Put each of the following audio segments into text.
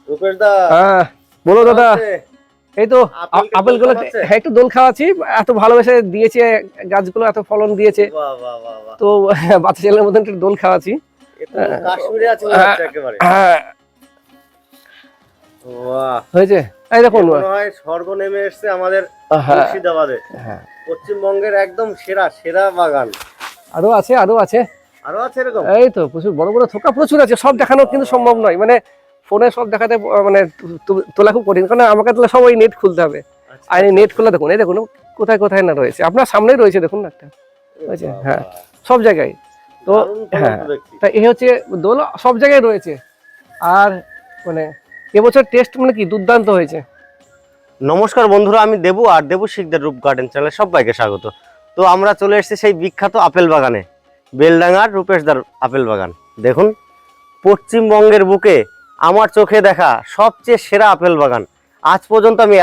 রূপেশ দা, হ্যাঁ বলো দাদা। এই তো আপেল গুলো একটু দোল খাওয়াচ্ছি, এত ভালোবেসে দিয়েছে গাছগুলো, এত ফলন দিয়েছে, তো বাচ্চা ছেলের মতন একটু দোল খাওয়াচ্ছি। কাশ্মীরে আছে মনে হচ্ছে একেবারে। হ্যাঁ বাহ, হয়েছে। এই দেখুন মনে হয় স্বর্গ নেমে এসেছে আমাদের মুর্শিদাবাদে। পশ্চিমবঙ্গের একদম সেরা সেরা বাগান। আরো আছে, আরো আছে, আরো আছে এরকম? এই তো প্রচুর বড় বড় থোকা প্রচুর আছে, সব দেখানো কিন্তু সম্ভব নয়, মানে ফোনে সব দেখাতে মানে তোলা খুব কঠিন, কারণ আমাকে তাহলে সব ওই নেট খুলতে হবে। আর এই নেট খোলা দেখুন, এই দেখুন কোথায় কোথায় না রয়েছে, আপনার সামনেই রয়েছে দেখুন না একটা, হয়েছে। হ্যাঁ সব জায়গায়। তো হ্যাঁ, তা এই হচ্ছে দোল সব জায়গায় রয়েছে। আর মানে এবছর টেস্ট মানে কি দুর্দান্ত হয়েছে। নমস্কার বন্ধুরা, আমি দেবু, আর দেবু শিকদার রূপ গার্ডেন চ্যানেলে সবাইকে স্বাগত। তো আমরা চলে এসেছি সেই বিখ্যাত আপেল বাগানে, বেলডাঙ্গার রূপেশদার আপেল বাগান। দেখুন, পশ্চিমবঙ্গের বুকে আমার চোখে দেখা সবচেয়ে সেরা আপেল বাগান। আজ পর্যন্ত আমি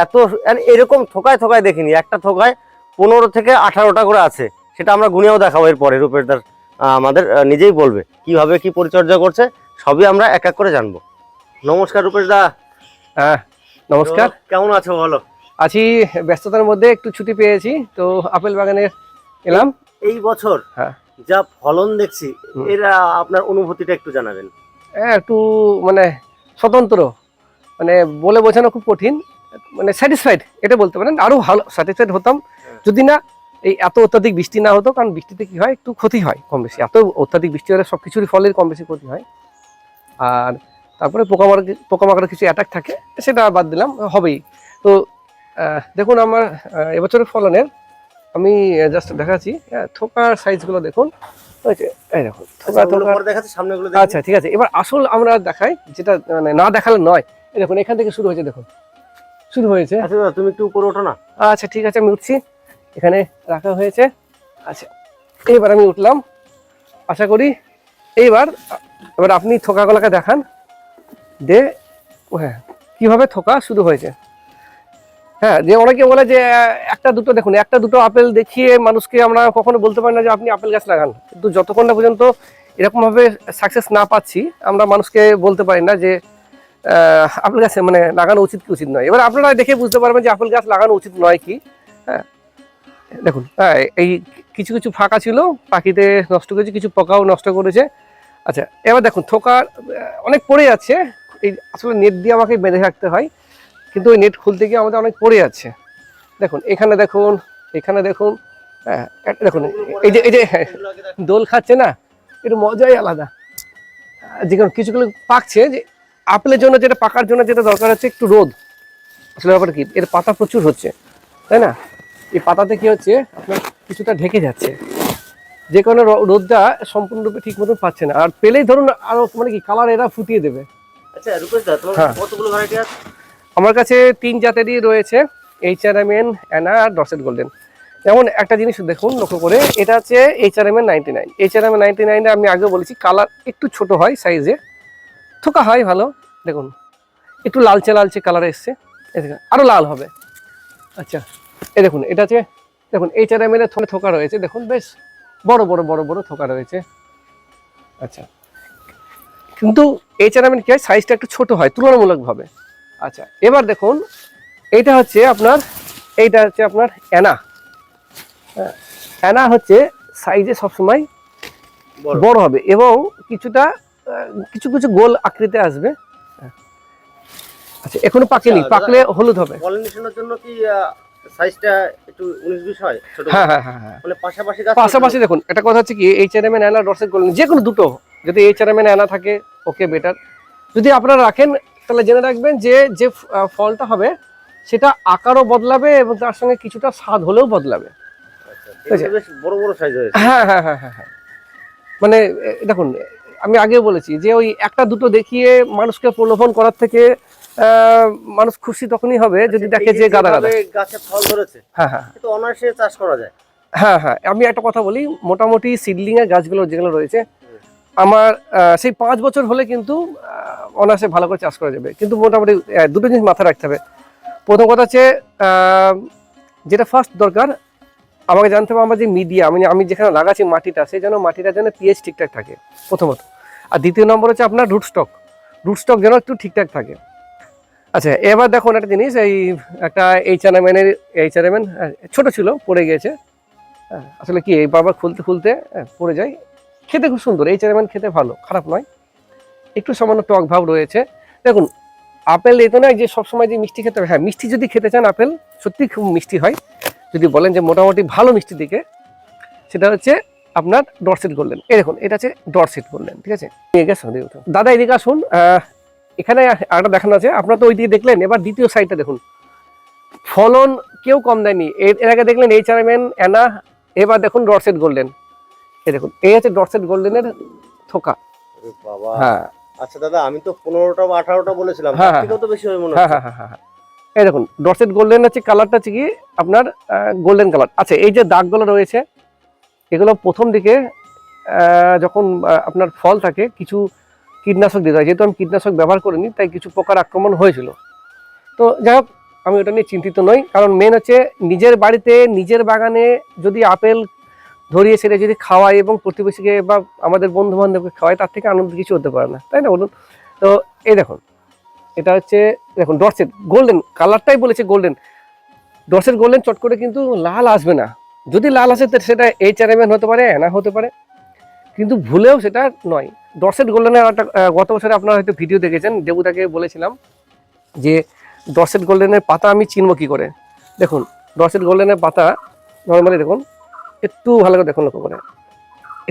এরকম থোকায় থোকায় দেখিনি। একটা থোকায় 15 থেকে 18টা করে আছে, সেটা আমরা গুনেও দেখাবো এরপরে। রূপেশদার আমাদের নিজেই বলবে কিভাবে কি পরিচর্যা করছে, সবই আমরা এক এক করে জানবো। নমস্কার রূপেশদা। হ্যাঁ নমস্কার, কেমন আছো বলো? আছি, ব্যস্ততার মধ্যে একটু ছুটি পেয়েছি, তো আপেল বাগানে এলাম। এই বছর যা ফলন দেখছি, এরা আপনার অনুভূতিটা একটু জানাবেন। একটু মানে স্বতন্ত্র, মানে বলে বোঝানো খুব কঠিন, মানে স্যাটিসফাইড এটা বলতে পারেন। আরো ভালো স্যাটিসফাইড হতাম যদি না এই এত অত্যাধিক বৃষ্টি না হতো, কারণ বৃষ্টিতে কি হয় একটু ক্ষতি হয় কম বেশি, এত অত্যাধিক বৃষ্টি হলে সবকিছুরই ফলের কম বেশি ক্ষতি হয়। আর তারপরে পোকামাকড়ের কিছু অ্যাটাক থাকে, সেটা বাদ দিলাম, হবেই। তো দেখুন আমার এবছরের ফলনের আমি জাস্ট দেখাচ্ছি। হ্যাঁ থোকার সাইজগুলো দেখুন, এই দেখুন থোকা থোকা। আচ্ছা ঠিক আছে, এবার আসল আমরা দেখাই, যেটা মানে না দেখালে নয়। এই দেখুন এখান থেকে শুরু হয়েছে, দেখুন শুরু হয়েছে। আচ্ছা দাদা, তুমি একটু উপরে ওঠো না। আচ্ছা ঠিক আছে, আমি উঠছি, এখানে রাখা হয়েছে। আচ্ছা এইবার আমি উঠলাম, আশা করি এবার আপনি থোকাগুলোকে দেখান দে। হ্যাঁ কিভাবে থোকা শুরু হয়েছে। হ্যাঁ, যে অনেকে বলে যে একটা দুটো, দেখুন একটা দুটো আপেল দেখিয়ে মানুষকে আমরা কখনো বলতে পারি না যে আপনি আপেল গাছ লাগান, কিন্তু যতক্ষণ না পর্যন্ত এরকম ভাবে সাকসেস না পাচ্ছি, আমরা মানুষকে বলতে পারি না যে আপেল গাছ মানে লাগানো উচিত কি উচিত নয়। এবার আপনারা দেখে বুঝতে পারবেন যে আপেল গাছ লাগানো উচিত নয় কি। হ্যাঁ দেখুন, হ্যাঁ এই কিছু কিছু ফাঁকা ছিল, পাখিতে নষ্ট করেছে, কিছু পোকাও নষ্ট করেছে। আচ্ছা এবার দেখুন থোকা অনেক পড়ে যাচ্ছে, এই আসলে নেট দিয়ে আমাকে বেঁধে রাখতে হয়, কিন্তু ওই নেট খুলতে গিয়ে আমাদের অনেক পড়ে যাচ্ছে। দেখুন এখানে দেখুন, এখানে দেখুন, হ্যাঁ দেখুন এই যে দোল খাচ্ছে না, একটু মজাই আলাদা। যেখানে কিছুগুলো পাকছে, যে আপেলের জন্য যেটা পাকার জন্য যেটা দরকার হচ্ছে একটু রোদ। আসলে ব্যাপার কি, এর পাতা প্রচুর হচ্ছে, তাই না? এই পাতাতে কি হচ্ছে আপনার কিছুটা ঢেকে যাচ্ছে, যে কোনো রোদটা সম্পূর্ণরূপে ঠিক মতন পাচ্ছে না। আর পেলেই ধরুন আরো মানে কি কালার এরা ফুটিয়ে দেবে। আচ্ছা রূপেশ দা, তোমার কতগুলো ভ্যারাইটি আছে? আমার কাছে 3 জাতেরই রয়েছে, HRMN, অ্যানা আর ডসেট গোল্ডেন। যেমন একটা জিনিস দেখুন লক্ষ্য করে, এটা হচ্ছে HRMN 99। HRMN 99 আমি আগেও বলেছি কালার একটু ছোট হয় সাইজে, থোকা হয় ভালো। দেখুন একটু লালচে লালচে কালার এসছে, আরো লাল হবে। আচ্ছা এই দেখুন এটা হচ্ছে, দেখুন HRMN এর থোকা রয়েছে, দেখুন বেশ বড় বড় বড় বড় থোকা রয়েছে। আচ্ছা কিন্তু HRMN কি হয়, সাইজটা একটু ছোট হয় তুলনামূলকভাবে। আচ্ছা এবার দেখুন এইটা হচ্ছে আপনার, এইটা হচ্ছে আপনার অ্যানা। অ্যানা হচ্ছে সাইজে সবসময় বড় হবে এবং কিছুটা কিছু কিছু গোল আকৃতি আসবে। আচ্ছা এখনো পাকেনি, পাকলে হলুদ হবে। পলিনেশনের জন্য কি সাইজটা একটু 19-20 হয় ছোট? হ্যাঁ হ্যাঁ হ্যাঁ হ্যাঁ, মানে পাশাপাশি গাছ, পাশাপাশি দেখুন একটা কথা হচ্ছে কি, HRMN অ্যানা ডসেট গোল্ডেন যে কোনো দুটো, যদি HRMN অ্যানা থাকে ওকে বেটার। যদি আপনারা রাখেন তাহলে জেনে রাখবেন যে যে ফলটা হবে সেটা আকারও বদলাবে এবং তার সঙ্গে কিছুটা স্বাদ হলেও বদলাবে। বেশ বড় বড় সাইজ হয়েছে। হ্যাঁ হ্যাঁ হ্যাঁ হ্যাঁ হ্যাঁ, মানে দেখুন আমি আগেও বলেছি যে ওই একটা দুটো দেখিয়ে মানুষকে প্রলোভন করার থেকে মানুষ খুশি তখনই হবে যদি দেখে যে গাদা গাদা গাছে ফল ধরেছে। হ্যাঁ হ্যাঁ, তো অনায়াসে চাষ করা যায়। হ্যাঁ হ্যাঁ, আমি একটা কথা বলি, মোটামুটি সিডলিং এর গাছগুলো যেগুলো রয়েছে আমার সেই 5 বছর হলে কিন্তু অনায়াসে ভালো করে চাষ করা যাবে। কিন্তু মোটামুটি দুটো জিনিস মাথায় রাখতে হবে। প্রথম কথা হচ্ছে যেটা ফার্স্ট দরকার, আমাকে জানতে হবে আমার যে মিডিয়া, আমি যেখানে লাগাচ্ছি মাটিটা, সেই জন্য মাটিটার জন্য পিএইচ ঠিকঠাক থাকে প্রথমত। আর দ্বিতীয় নম্বর হচ্ছে আপনার রুট স্টক যেন একটু ঠিকঠাক থাকে। আচ্ছা, এবার দেখুন একটা জিনিস, এই একটা এইচআরএম ছোট ছিল, পড়ে গিয়েছে। হ্যাঁ, আসলে কি এই বারবার খুলতে খুলতে পড়ে যায়। খেতে খুব সুন্দর, এইচআরএম খেতে ভালো, খারাপ নয়। একটু সামান্য টক ভাব রয়েছে। দেখুন, আপেল এই তো নয় যে সবসময় যে মিষ্টি খেতে হবে। হ্যাঁ, মিষ্টি যদি খেতে চান, আপেল সত্যি খুব মিষ্টি হয়। যদি বলেন যে মোটামুটি ভালো মিষ্টির দিকে, সেটা হচ্ছে আপনার ডরসেট গোল্ডেন। এই দেখুন, এটা হচ্ছে ডরসেট গোল্ডেন, ঠিক আছে। দাদা এদিকে আসুন, এখানে আরেকটা দেখানো আছে। আপনার তো ওই দিকে দেখলেন, এবার দ্বিতীয় সাইডটা দেখুন। ফলন কেউ কম দেয়নি। এর আগে দেখলেন এইচআরএম, অ্যানা, এবার দেখুন ডরসেট গোল্ডেন। এই দেখুন, এই হচ্ছে ডরসেট গোল্ডেনের থোকা। আরে বাবা, হ্যাঁ আচ্ছা দাদা, আমি তো 15টা বা 18টা বলেছিলাম, হ্যাঁ, তার থেকেও তো বেশি হয় মনে হ্যাঁ হচ্ছে। হ্যাঁ হ্যাঁ হ্যাঁ, এই দেখুন ডরসেট গোল্ডেন হচ্ছে কালারটা হচ্ছে কি আপনার গোল্ডেন কালার। আচ্ছা, এই যে দাগগুলো রয়েছে, এগুলো প্রথম দিকে যখন আপনার ফল থাকে, কিছু কীটনাশক দিতে হয়। যেহেতু আমি কীটনাশক ব্যবহার করিনি, তাই কিছু পোকার আক্রমণ হয়েছিল। তো যাই হোক, আমি ওটা নিয়ে চিন্তিত নই। কারণ মেন হচ্ছে নিজের বাড়িতে নিজের বাগানে যদি আপেল ধরিয়ে সেটা যদি খাওয়াই এবং প্রতিবেশীকে বা আমাদের বন্ধু বান্ধবকে খাওয়াই, তার থেকে আনন্দ কিছু হতে পারে না, তাই না বলুন? তো এই দেখুন, এটা হচ্ছে দেখুন ডরসেট গোল্ডেন, কালারটাই বলেছে গোল্ডেন। ডরসেট গোল্ডেন চট করে কিন্তু লাল আসবে না। যদি লাল আসে তো সেটা এইচআরএম হতে পারে, অ্যানা হতে পারে, কিন্তু ভুলেও সেটা নয়। ডরসেট গোল্ডেনের একটা গত বছরে আপনারা হয়তো ভিডিও দেখেছেন, দেবুদাকে বলেছিলাম যে ডরসেট গোল্ডেনের পাতা আমি চিনব কী করে। দেখুন, ডরসেট গোল্ডেনের পাতা নর্মালি দেখুন, একটু ভালো করে দেখুন, লক্ষ্য করে,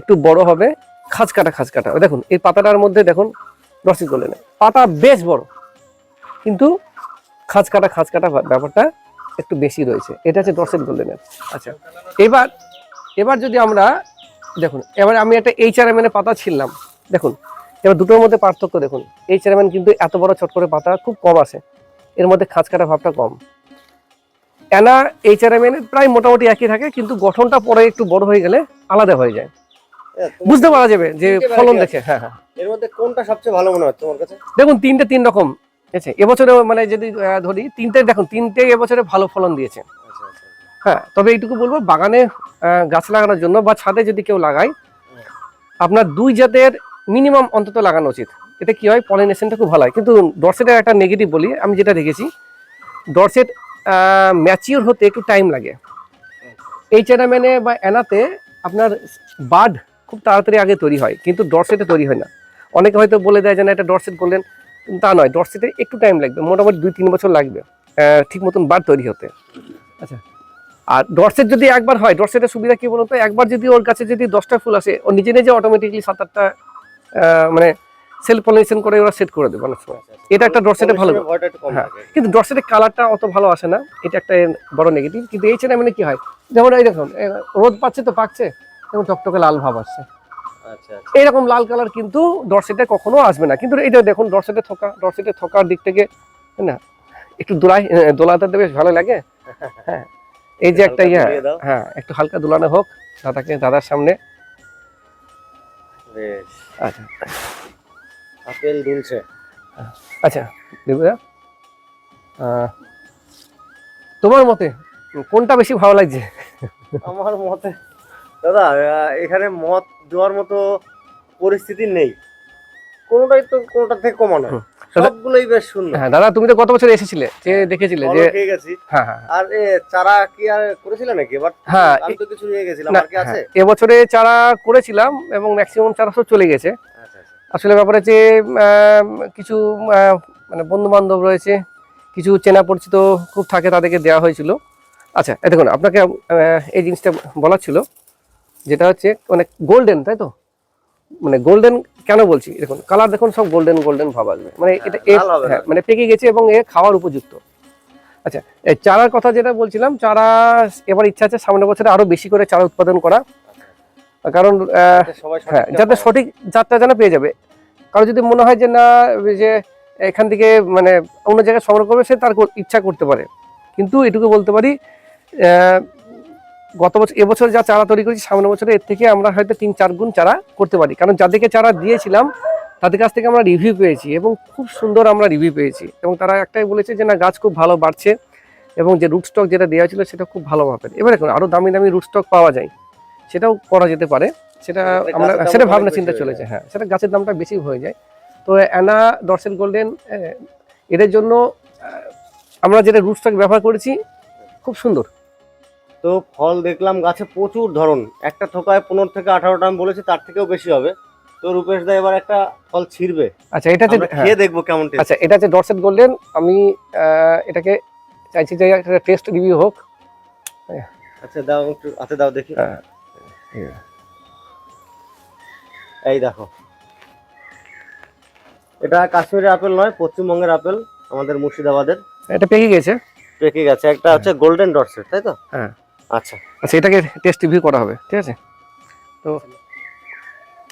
একটু বড় হবে, খাঁজ কাটা। দেখুন এই পাতাটার মধ্যে দেখুন, ডরসেট গোল্ডেনের পাতা বেশ বড়, কিন্তু খাঁজ কাটা ব্যাপারটা একটু বেশি রয়েছে। এটা হচ্ছে ডরসেট গোল্ডেনের। আচ্ছা, এবার যদি আমরা দেখুন, এবার আমি একটা এইচআরএম এর পাতা ছিললাম, দেখুন এবার দুটোর মধ্যে পার্থক্য দেখুন। এইচআরএম কিন্তু এত বড় চট করে পাতা খুব কম আসে, এর মধ্যে খাঁজ কাটা ভাবটা কম। অ্যানা এইচআরএম প্রায় মোটামুটি একই থাকে, কিন্তু গঠনটা পরে একটু বড় হয়ে গেলে আলাদা হয়ে যায়, বুঝতে পারা যাবে যে ফলন দেখে। হ্যাঁ হ্যাঁ, এর মধ্যে কোনটা সবচেয়ে ভালো মনে হচ্ছে তোমার কাছে? দেখুন তিনটে তিন রকম। ঠিক আছে, এবছরে মানে যদি ধরি তিনটে, দেখুন তিনটে এবছরে ভালো ফলন দিয়েছে। আচ্ছা আচ্ছা, হ্যাঁ, তবে এইটুকু বলবো, বাগানে গাছ লাগানোর জন্য বা ছাদে যদি কেউ লাগায়, আপনার দুই জাতের মিনিমাম অন্তত লাগানো উচিত। এতে কি হয়, পলিনেশনটা খুব ভালো হয়। কিন্তু ডরসেটের একটা নেগেটিভ বলি, আমি যেটা দেখেছি, ডরসেট ম্যাচিওর হতে একটু টাইম লাগে। এইচআরএম বা অ্যানাতে আপনার বাড খুব তাড়াতাড়ি আগে তৈরি হয়, কিন্তু ডরসেটে তৈরি হয় না। অনেকে হয়তো বলে দেয় যে না এটা ডরসেট বললেন, তা নয়, ডরসেটে একটু টাইম লাগবে, মোটামুটি 2-3 বছর লাগবে ঠিক মতন বাড তৈরি হতে। আচ্ছা, আর ডরসেট যদি একবার হয়, ডরসেটের সুবিধা কি বলুন তো, একবার যদি ওর কাছে যদি 10টা ফুল আসে, ও নিজে নিজে অটোমেটিকলি 7-8টা মানে সেলফ পলিনেশন করে ওরা সেট করে দেবে অনেক সময়। এটা একটা ডরসেটে ভালো। ভয়টা একটু কম হ্যাঁ, থাকে। কিন্তু ডরসেটের কালারটা অত ভালো আসে না, এটা একটা বড় নেগেটিভ। কিন্তু এইচআরএম কি হয়, যেমন এই দেখুন রোদ পাচ্ছে তো পাকছে, এবং টকটকে লাল ভাব আসছে, আচ্ছা আচ্ছা, এইরকম লাল কালার কিন্তু ডরসেটে কখনো আসবে না। কিন্তু এটা দেখুন ডরসেটের থোকার দিক থেকে না একটু দোলাতে বেশ ভালো লাগে। হ্যাঁ, এই যে একটা হালকা দুলিয়ে দাও। হ্যাঁ একটু হালকা দুলানো হোক দাদার সামনে। বেশ, আচ্ছা আপেল দুলছে। আচ্ছা, দেবুদা তোমার মতে কোনটা বেশি ভালো লাগছে? আমার মতে দাদা, এখানে মত দেওয়ার মতো পরিস্থিতি নেই, কোনোটাই তো কোনোটা থেকে কমানো, সবগুলোই বেশ সুন্দর। হ্যাঁ দাদা, তুমি তো গত বছর এসেছিলে, যে দেখেছিলে যে ঠিক আছে। হ্যাঁ হ্যাঁ আর চারা কি আর করেছিলে নাকি এবার? হ্যাঁ, আমি তো কিছু নিয়ে গেছিলাম, না, আর কি আছে? হ্যাঁ, এবছরে চারা করেছিলাম এবং ম্যাক্সিমাম চারা সব চলে গেছে। আচ্ছা আচ্ছা, আসলে ব্যাপারে যে কিছু মানে বন্ধু বান্ধব রয়েছে, কিছু চেনা পরিচিত খুব থাকে, তাদেরকে দেওয়া হয়েছিল। আচ্ছা, এই দেখুন আপনাকে এই জিনিসটা বলার ছিল, যেটা হচ্ছে মানে গোল্ডেন, তাই তো? মানে গোল্ডেন কেন বলছি, দেখুন কালার দেখুন, সব গোল্ডেন ভাব আসবে, মানে এটা লাল হবে না। হ্যাঁ মানে পেকে গেছে এবং এ খাওয়ার উপযুক্ত। আচ্ছা, এই চারার কথা যেটা বলছিলাম, চারা এবার ইচ্ছা আছে সামনের বছরে আরো বেশি করে চারা উৎপাদন করা, কারণ যাতে সবাই হ্যাঁ সঠিকটা যাতে পায়। সঠিক জাতটা যেন পেয়ে যাবে। কারণ যদি মনে হয় যে না, যে এখান থেকে মানে অন্য জায়গায় সংগ্রহ করবে, সে তার ইচ্ছা করতে পারে। কিন্তু এটুকু বলতে পারি, গত বছর এবছর যা চারা তৈরি করেছি, সামনের বছরে এর থেকে আমরা হয়তো 3-4 গুণ চারা করতে পারি। কারণ যাদেরকে চারা দিয়েছিলাম তাদের কাছ থেকে আমরা রিভিউ পেয়েছি, এবং খুব সুন্দর আমরা রিভিউ পেয়েছি, এবং তারা একটাই বলেছে যে না, গাছ খুব ভালো বাড়ছে, এবং যে রুট স্টক যেটা দেওয়া ছিল সেটা খুব ভালো মাপের। এবার দেখুন আরো দামি রুট স্টক পাওয়া যায়, সেটাও করা যেতে পারে। সেটা আমরা গাছের দাম সেটা অনেক ভাবনা বেশি চিন্তা হয়ে চলেছে। যায়। হ্যাঁ, সেটা গাছের দামটা বেশি হয়ে যায়। তো অ্যানা, ডরসেট গোল্ডেন এদের জন্য আমরা যেটা রুট স্টক ব্যবহার করেছি খুব সুন্দর। তো ফল দেখলাম গাছে প্রচুর ধরন, একটা থোকায় 15 থেকে 18টা আমি বলেছি, তার থেকেও বেশি হবে। তো রূপেশ দা এবার একটা ফল ছিঁড়বে, আচ্ছা এটা আমরা খেয়ে দেখবো কেমন টেস্ট। আচ্ছা এটা হচ্ছে ডরসেট গোল্ডেন। আমি এটাকে চাইছি যে একটা টেস্ট রিভিউ হোক। আচ্ছা দাও, একটু হাতে দাও দেখি। এই দেখো, এটা কাশ্মীরের আপেল নয়, পশ্চিমবঙ্গের আপেল, আমাদের মুর্শিদাবাদের। এটা পেকে গেছে, পেকে গেছে। একটা হচ্ছে গোল্ডেন ডরসেট, তাই তো? হ্যাঁ। আচ্ছা আচ্ছা এটাকে টেস্ট রিভিউ করা হবে, ঠিক আছে? তো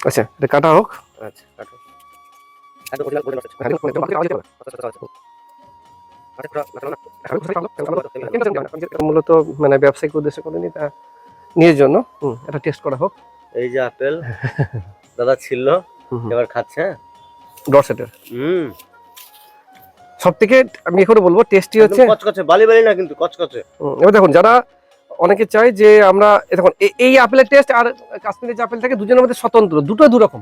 আচ্ছা এটা কাটা হোক। আচ্ছা কাটো। মূলত মানে ব্যবসায়িক উদ্দেশ্যে করিনি, তা নিজের জন্য এটা টেস্ট করা হোক। এই যে আপেল দাদা ছিল, এবার খাচ্ছে। হ্যাঁ ডরসেটের হুম, সব থেকে আমি এখনো বলবো টেস্টি হচ্ছে কচকচে, বালি বালি না কিন্তু কচকচে। এবার দেখুন, যারা অনেকে চায় যে আমরা দেখুন এই আপেলের টেস্ট আর কাশ্মীরের যে আপেল থাকে দুজনের মধ্যে স্বতন্ত্র, দুটো দু রকম।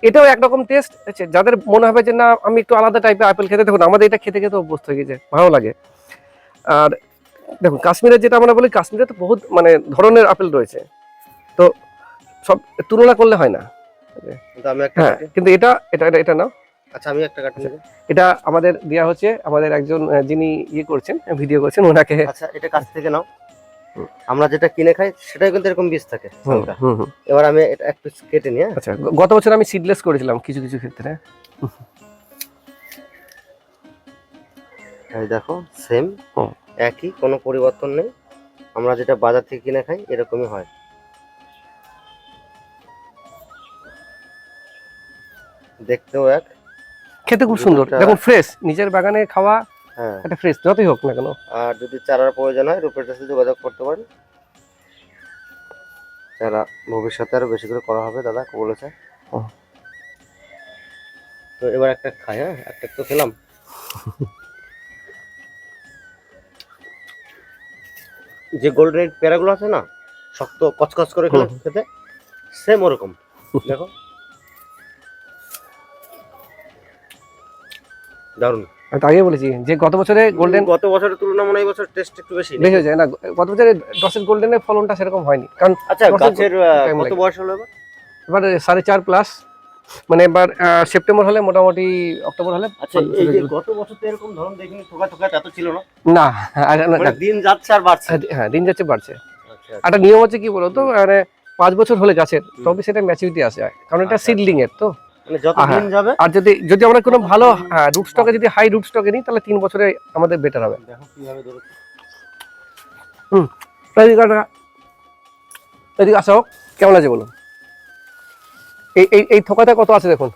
এটাও একরকম টেস্ট আছে। যাদের মনে হবে যে না আমি একটু আলাদা টাইপের আপেল খেতে, দেখুন আমাদের এটা খেতে খেতে অভ্যস্ত হয়ে গেছে, ভালো লাগে। আর দেখুন কাশ্মীরের যেটা আমরা বলি, কাশ্মীরে তো বহুত মানে ধরনের আপেল রয়েছে, তো সব তুলনা করলে হয় না। হ্যাঁ কিন্তু এটা এটা এটা এটা না। আচ্ছা আমি একটা কাটি। এটা আমাদের দেয়া হচ্ছে, আমাদের একজন যিনি ইয়ে করছেন, ভিডিও করছেন, ওনাকে। আচ্ছা এটা কাছ থেকে নাও। আমরা যেটা কিনে খাই সেটাই কিন্তু এরকম বীজ থাকে। এবার আমি এটা এক পিস কেটে নিয়ে। আচ্ছা গত বছর আমি সিডলেস করেছিলাম কিছু কিছু ক্ষেত্রে। এই দেখো সেম, একই, কোনো পরিবর্তন নেই। আমরা যেটা বাজার থেকে কিনে খাই এরকমই হয়। দেখতেও এক, খেতে খুব সুন্দর। দেখুন ফ্রেশ, নিজের বাগানে খাওয়া। হ্যাঁ এটা ফ্রেশ যতই হোক না কেন। আর যদি চারার প্রয়োজন হয় রূপের সাথে যোগাযোগ করতে পারেন, চারা ভবিষ্যতে আরো বেশি করে করা হবে, দাদা বলেছে। তো এবার একটা খাই। হ্যাঁ একটা তো খেলাম। যে গোল্ডেন পেয়ারাগুলো আছে না, শক্ত কচকচ করে খেতে, সেম ওরকম। দেখো দারুণ। আগে বলেছি যে গত বছরে গোল্ডেন, গত বছরের তুলনায় মনে হয় এই বছর টেস্ট একটু বেশি হয়ে যায় না। গত বছরে ডরসেট গোল্ডেনের ফলনটা সেরকম হয়নি, কারণ আচ্ছা গাছের কত বয়স হলো এবার? এবার 4.5 প্লাস, মানে এবার সেপ্টেম্বর হলে মোটামুটি অক্টোবর হলে। আচ্ছা এই যে গত বছর তো এরকম ধরুন দেখিনি, ঠোকা ঠোকা এত ছিল না। না মানে দিন যাচ্ছে আর বাড়ছে। হ্যাঁ দিন যাচ্ছে বাড়ছে। আচ্ছা একটা নিয়ম হচ্ছে কি বলতো, মানে 5 বছর হলে গাছের তবে সেটা ম্যাচুরিটি আসে, কারণ এটা সিডলিং এর তো। মানে যত দিন যাবে, আর যদি আমরা কোনো ভালো রুট স্টকে, যদি হাই রুট স্টকে নিই, তাহলে 3 বছরে আমাদের বেটার হবে। দেখো কিভাবে ধরেছে। এদিকে আসা হোক, কেমন আছে বলুন? এই থোকাতে কত আছে দেখুন।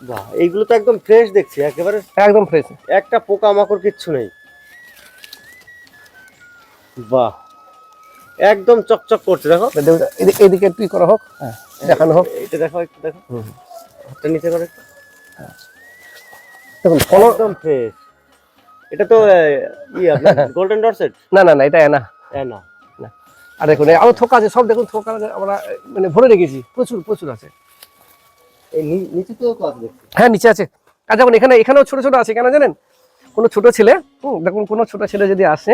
বাহ, এইগুলো তো একদম ফ্রেশ দেখছি, একেবারে একদম ফ্রেশ, একটা পোকা মাকড় কিচ্ছু নেই। বাহ, একদম চকচক করছে। দেখো এদিকে একটু করা হোক, দেখানো হোক। এটা দেখো, একটু দেখো, হাতটা নিচে করে একটু। দেখুন একদম ফ্রেশ। এটা তো গোল্ডেন ডরসেট? না না না, এটা না না। আর দেখুন আরো থোকা আছে, সব দেখুন থোকা আমরা মানে ভরে রেখেছি, প্রচুর প্রচুর আছে। এই নিচে তো আছে দেখছি। হ্যাঁ নিচে আছে। আর দেখুন এখানেও ছোট ছোট আছে, কেন জানেন? কোনো ছোট ছেলে, দেখুন কোনো ছোট ছেলে যদি আসে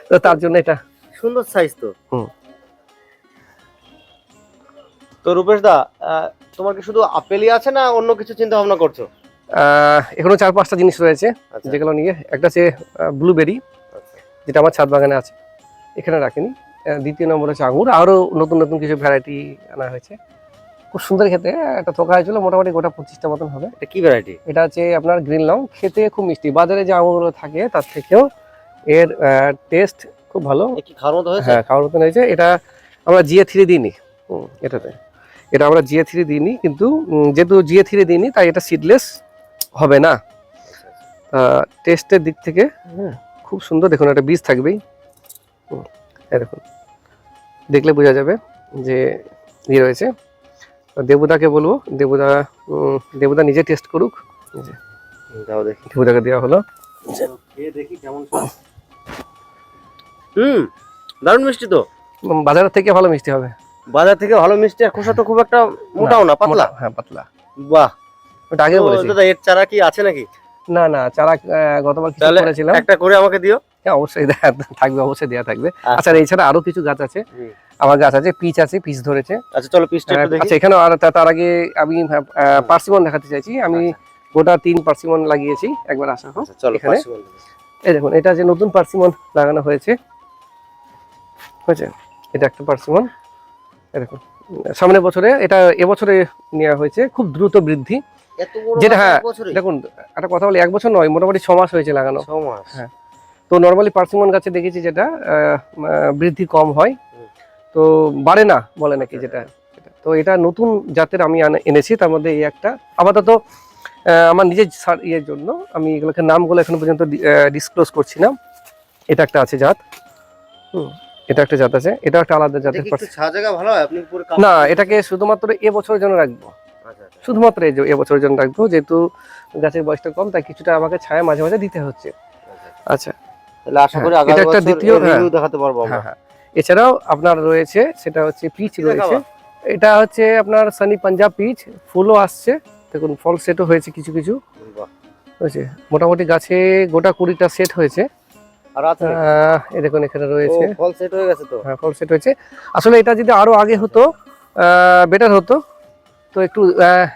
তো তার জন্য এটা সুন্দর সাইজ তো। তো রূপেশ দা, তোমার কি শুধু আপেলই আছে না অন্য কিছু চিন্তা ভাবনা করছো? এখনো 4-5টা জিনিস রয়েছে যেগুলো নিয়ে। একটা আছে ব্লুবেরি, যেটা আমার ছাদ বাগানে আছে, এখানে রাখিনি। দ্বিতীয় নম্বর হচ্ছে আঙুর, আরো নতুন নতুন কিছু ভ্যারাইটি আনা হয়েছে, খুব সুন্দর খেতে। একটা থোকা হয়েছিল, মোটামুটি গোটা 25টা মতন হবে। এটা কি ভ্যারাইটি? এটা হচ্ছে আপনার গ্রিন লং, খেতে খুব মিষ্টি। বাজারে যে আঙুরগুলো থাকে তার থেকেও এর টেস্ট খুব ভালো। কি খাওয়ার মতো হয়েছে? হ্যাঁ খাওয়ার মতন হয়েছে। এটা আমরা GA3 দিইনি, এটা আমরা GA3 দিইনি, কিন্তু যেহেতু GA3 দিইনি তাই এটা সিডলেস হবে না। টেস্টের দিক থেকে খুব সুন্দর। দেখুন একটা বীজ থাকবেই, দেখুন দেখলে বোঝা যাবে যে ইয়ে রয়েছে। দেবুদাকে বলবো, দেবুদা নিজে টেস্ট করুক। দাও দেখি। দেবুদাকে দেওয়া হলো, খেয়ে দেখি কেমন। দারুণ মিষ্টি তো। বাজার থেকে ভালো মিষ্টি হবে। বাজার থেকে ভালো মিষ্টি, আর খোসা তো খুব একটা মোটাও না, পাতলা। হ্যাঁ পাতলা। বাহ, ওটা আগে বলেছি। দাদা এর চারা কি আছে নাকি? না না, চারা গতবার কিছু তাহলে করেছিলাম। একটা করে আমাকে দিও। হ্যাঁ অবশ্যই থাকবে, অবশ্যই দেওয়া থাকবে। আচ্ছা। আচ্ছা এছাড়া আরো কিছু গাছ আছে, আমার গাছ আছে, পিচ আছে, পিচ ধরেছে। আচ্ছা চলো পিসটা একটু দেখি। আচ্ছা এখানেও আর তার আগে আমি পার্সিমন দেখাতে চাইছি। আমি গোটা 3 পার্সিমন লাগিয়েছি, একবার আসা হোক। আচ্ছা চলো এখানে এই দেখুন, এটা যে নতুন পার্সিমন লাগানো হয়েছে, হয়েছে, এটা একটা পার্সিমন। এই দেখুন সামনের বছরে, এটা এবছরে নেওয়া হয়েছে, খুব দ্রুত বৃদ্ধি। এত বড় যেটা গাছ হ্যাঁ এক বছরে? দেখুন, একটা কথা বলি, 1 বছর নয়, মোটামুটি 6 মাস হয়েছে লাগানো। 6 মাস? হ্যাঁ। তো নর্মালি পার্সিমন গাছে দেখেছি যেটা বৃদ্ধি কম হয়, তো বাড়ে না বলে নাকি, যেটা। তো এটা নতুন জাতের আমি এনেছি, তার মধ্যে এই একটা। আপাতত আমার নিজের ইয়ের জন্য আমি এগুলোকে নামগুলো এখনো পর্যন্ত ডিসক্লোজ করছি না। এটা একটা আছে জাত, এটা একটা জাত আছে, এটা একটা আলাদা জাতের। একটু ছা জায়গা ভালো হয়, আপনি পুরো না, এটাকে শুধুমাত্র এবছরের জন্য রাখবো, আচ্ছা আচ্ছা শুধুমাত্র এবছরের জন্য রাখবো, যেহেতু গাছের বয়সটা কম, তাই কিছুটা আমাকে ছায়া মাঝে মাঝে দিতে হচ্ছে। আচ্ছা তাহলে আশা করি আগামী এটা একটা বছর দ্বিতীয় রিভিউ দেখাতে পারবো আমরা। হ্যাঁ হ্যাঁ। এছাড়াও আপনার রয়েছে, সেটা হচ্ছে পিচ রয়েছে। এটা হচ্ছে আপনার সানি পাঞ্জাব পিচ, ফুলও আসছে, দেখুন ফল সেটও হয়েছে কিছু কিছু, বাহ। হয়েছে মোটামুটি গাছে গোটা 20টা সেট হয়েছে। আর আছে এই দেখুন এখানে রয়েছে, ফল সেট হয়ে গেছে তো? হ্যাঁ ফল সেট হয়েছে। আসলে এটা যদি আরো আগে হতো বেটার হতো, তো একটু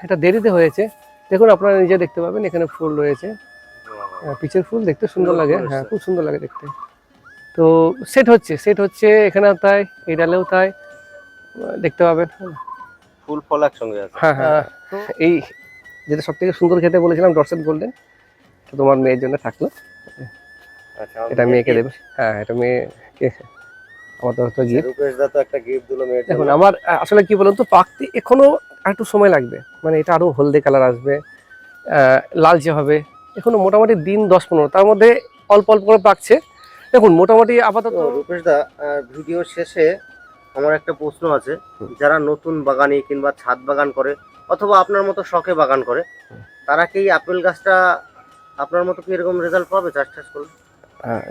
এটা দেরিতে হয়েছে। দেখুন আপনারা নিজে দেখতে পাবেন, এখানে ফুল রয়েছে, পিচের ফুল দেখতে সুন্দর লাগে, হ্যাঁ খুব সুন্দর লাগে দেখতে। তো সেট হচ্ছে এখানেও তাই, এই ডালেও তাই, দেখতে পাবেন ফুল ফল একসঙ্গে আছে। হ্যাঁ হ্যাঁ। এই যেটা সব থেকে সুন্দর খেতে বলেছিলাম, ডরসেট গোল্ডেন, তো তোমার মেয়ের জন্য থাকলো, আচ্ছা এটা মেয়েকে দেবে। হ্যাঁ এটা মেয়েকে আমার তরফ থেকে গিফট। রূপেশ দা তো একটা গিফট দিল মেয়ের জন্য। দেখুন আমার আসলে কি বলুন তো, পাকতে এখনো একটু সময় লাগবে, মানে এটা আরো হলদে কালার আসবে, লালচে হবে, এখনো মোটামুটি দিন 10-15, তার মধ্যে অল্প অল্প করে পাকছে। দেখুন মোটামুটি আপাতত। রূপেশ দা ভিডিও শেষে আমার একটা প্রশ্ন আছে, যারা নতুন বাগানি কিংবা ছাদ বাগান করে অথবা আপনার মতো শখে বাগান করে, তারা কি আপেল গাছটা আপনার মতো কি এরকম রেজাল্ট পাবে চাষ করলে?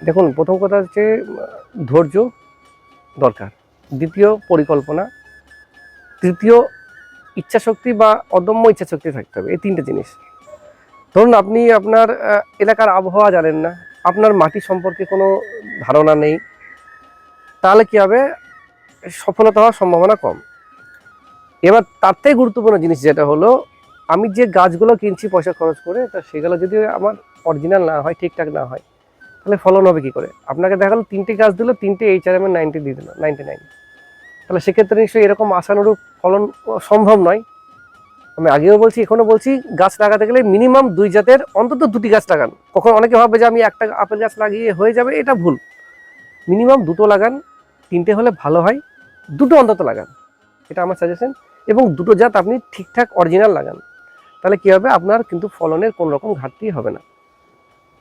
দেখুন প্রথম কথা হচ্ছে ধৈর্য দরকার, দ্বিতীয় পরিকল্পনা, তৃতীয় ইচ্ছাশক্তি বা অদম্য ইচ্ছাশক্তি থাকতে হবে, এই 3টে জিনিস। ধরুন আপনি আপনার এলাকার আবহাওয়া জানেন না, আপনার মাটি সম্পর্কে কোনো ধারণা নেই, তাহলে কি হবে, সফলতা হওয়ার সম্ভাবনা কম। এবার তার থেকে গুরুত্বপূর্ণ জিনিস যেটা হলো, আমি যে গাছগুলো কিনছি পয়সা খরচ করে, তা সেগুলো যদি আমার অরিজিনাল না হয়, ঠিকঠাক না হয়, তাহলে ফলন হবে কি করে? আপনাকে দেখালো 3টে গাছ দিল, 3টে HRM 90 দিয়ে দিল, 99, তাহলে সেক্ষেত্রে নিশ্চয়ই এরকম আশানুরূপ ফলন সম্ভব নয়। আমি আগেও বলছি, এখনো বলছি, গাছ লাগাতে গেলে মিনিমাম 2 জাতের অন্তত 2টি গাছ লাগান। কখন অনেকে ভাবে যে আমি একটা আপেল গাছ লাগিয়ে হয়ে যাবে, এটা ভুল। মিনিমাম 2টো লাগান, 3টে হলে ভালো হয়, 2টো অন্তত লাগান, এটা আমার সাজেশন। এবং 2টো জাত আপনি ঠিকঠাক অরিজিনাল লাগান, তাহলে কি হবে, আপনার কিন্তু ফলনের কোনো রকম ঘাটতি হবে না,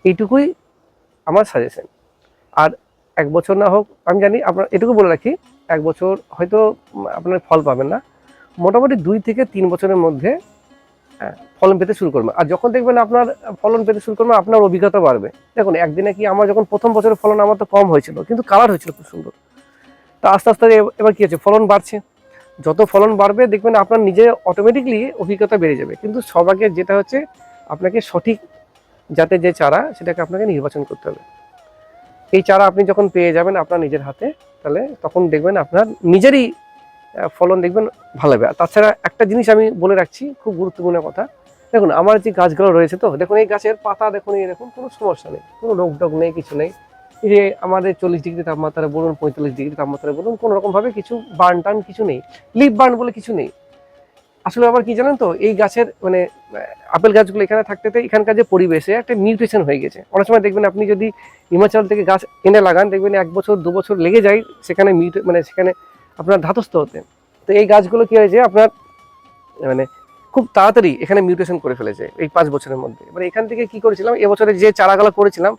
এইটুকুই আমার সাজেশন। আর 1 বছর না হোক, আমি জানি আপনার, এটুকু বলে রাখি, 1 বছর হয়তো আপনার ফল পাবেন না, মোটামুটি 2 থেকে 3 বছরের মধ্যে ফলন পেতে শুরু করবে। আর যখন দেখবেন আপনার ফলন পেতে শুরু করবে, আপনার অভিজ্ঞতা বাড়বে। দেখুন একদিনে কি, আমার যখন প্রথম বছরের ফলন আমার তো কম হয়েছিল, কিন্তু কালার হয়েছিল খুব সুন্দর। তা আস্তে আস্তে এবার কি হচ্ছে, ফলন বাড়ছে। যত ফলন বাড়বে দেখবেন আপনার নিজে অটোমেটিকলি অভিজ্ঞতা বেড়ে যাবে। কিন্তু সব আগে যেটা হচ্ছে, আপনাকে সঠিক জাতের যে চারা, সেটাকে আপনাকে নির্বাচন করতে হবে। এই চারা আপনি যখন পেয়ে যাবেন আপনার নিজের হাতে, তাহলে তখন দেখবেন আপনার নিজেরই ফলন দেখবেন ভালো হবে। আর তাছাড়া একটা জিনিস আমি বলে রাখছি, খুব গুরুত্বপূর্ণ কথা, দেখুন আমার যে গাছগুলো রয়েছে, তো দেখুন এই গাছের পাতা দেখুন, এরকম কোনো সমস্যা নেই, কোনো রোগ টোগ নেই, কিছু নেই। এই যে আমাদের 40 ডিগ্রি তাপমাত্রা বলুন, 45 ডিগ্রি তাপমাত্রা বলুন, কোনো রকমভাবে কিছু বার্ন টার্ন কিছু নেই, লিপ বার্ন বলে কিছু নেই। আসলে আবার কি জানেন তো, এই গাছের মানে আপেল গাছগুলো এখানে থাকতে এখানকার যে পরিবেশে একটা মিউটেশন হয়ে গেছে। অনেক সময় দেখবেন আপনি যদি হিমাচল থেকে গাছ এনে লাগান, দেখবেন 1 বছর 2 বছর লেগে যায় সেখানে মানে সেখানে আপনার ধাতস্থ হতে। তো এই গাছগুলো কি হয়েছে আপনার, মানে খুব তাড়াতাড়ি এখানে মিউটেশন করে ফেলেছে এই 5 বছরের মধ্যে। এবার এখান থেকে কি করেছিলাম, এবছরে যে চারাগুলো করেছিলাম,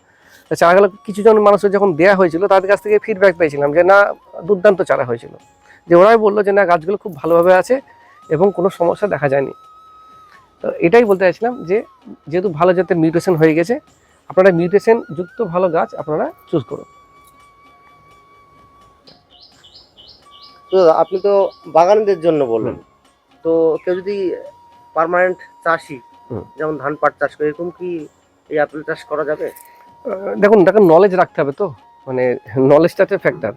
চারাগুলো কিছুজন মানুষের যখন দেয়া হয়েছিল, তাদের কাছ থেকে ফিডব্যাক পেয়েছিলাম যে না, দুর্দান্ত চারা হয়েছিল, যে ওরাই বললো যে না, গাছগুলো খুব ভালোভাবে আছে এবং কোনো সমস্যা দেখা যায়নি। তো এটাই বলতে চাইছিলাম যে, যেহেতু ভালো জাতের মিউটেশন হয়ে গেছে, আপনারা মিউটেশন যুক্ত ভালো গাছ আপনারা চুজ করুন। তো আপনি তো বাগানদের জন্য বললেন, তো কেউ যদি পার্মানেন্ট চাষি, যেমন ধান পাট চাষ করে, এরকম কি এই আপেল চাষ করা যাবে? দেখুন তাকে নলেজ রাখতে হবে, তো মানে নলেজটা হচ্ছে ফ্যাক্টর।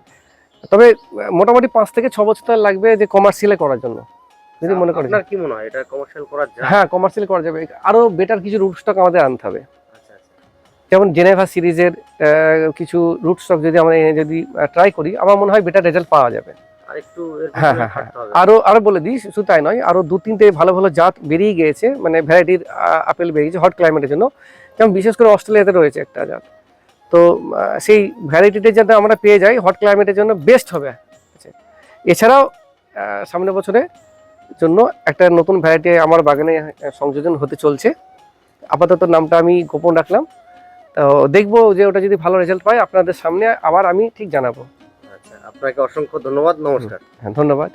তবে মোটামুটি 5 থেকে 6 বছর তার লাগবে যে কমার্শিয়ালে করার জন্য, যদি মনে করেন। আপনার কি মনে হয় এটা কমার্শিয়াল করা যায়? হ্যাঁ, কমার্শিয়াল করা যাবে। আরো বেটার কিছু রুট স্টক আমাদের আনতে হবে। আচ্ছা আচ্ছা। যেমন জেনেভা সিরিজের কিছু রুট স্টক যদি আমরা এনে যদি ট্রাই করি, আমার মনে হয় বেটার রেজাল্ট পাওয়া যাবে। আর একটু এর হ্যাঁ পিছনে হ্যাঁ হ্যাঁ, খাটতে হবে। আরো বলে দিই, শুধু তাই নয়, আরো 2-3টে ভালো ভালো জাত বেরিয়ে গিয়েছে, মানে ভ্যারাইটির আপেল বেরিয়েছে হট ক্লাইমেটের জন্য। যেমন বিশেষ করে অস্ট্রেলিয়াতে রয়েছে একটা জাত, তো সেই ভ্যারাইটিটা যাতে আমরা পেয়ে যাই হট ক্লাইমেটের জন্য বেস্ট হবে। আচ্ছা, এছাড়াও সামনের বছরের জন্য একটা নতুন ভ্যারাইটি আমার বাগানে সংযোজন হতে চলছে। আপাতত নামটা আমি গোপন রাখলাম, তো দেখবো যে ওটা যদি ভালো রেজাল্ট পায় আপনাদের সামনে আবার আমি ঠিক জানাবো। আচ্ছা, আপনাকে অসংখ্য ধন্যবাদ, নমস্কার। হ্যাঁ, ধন্যবাদ।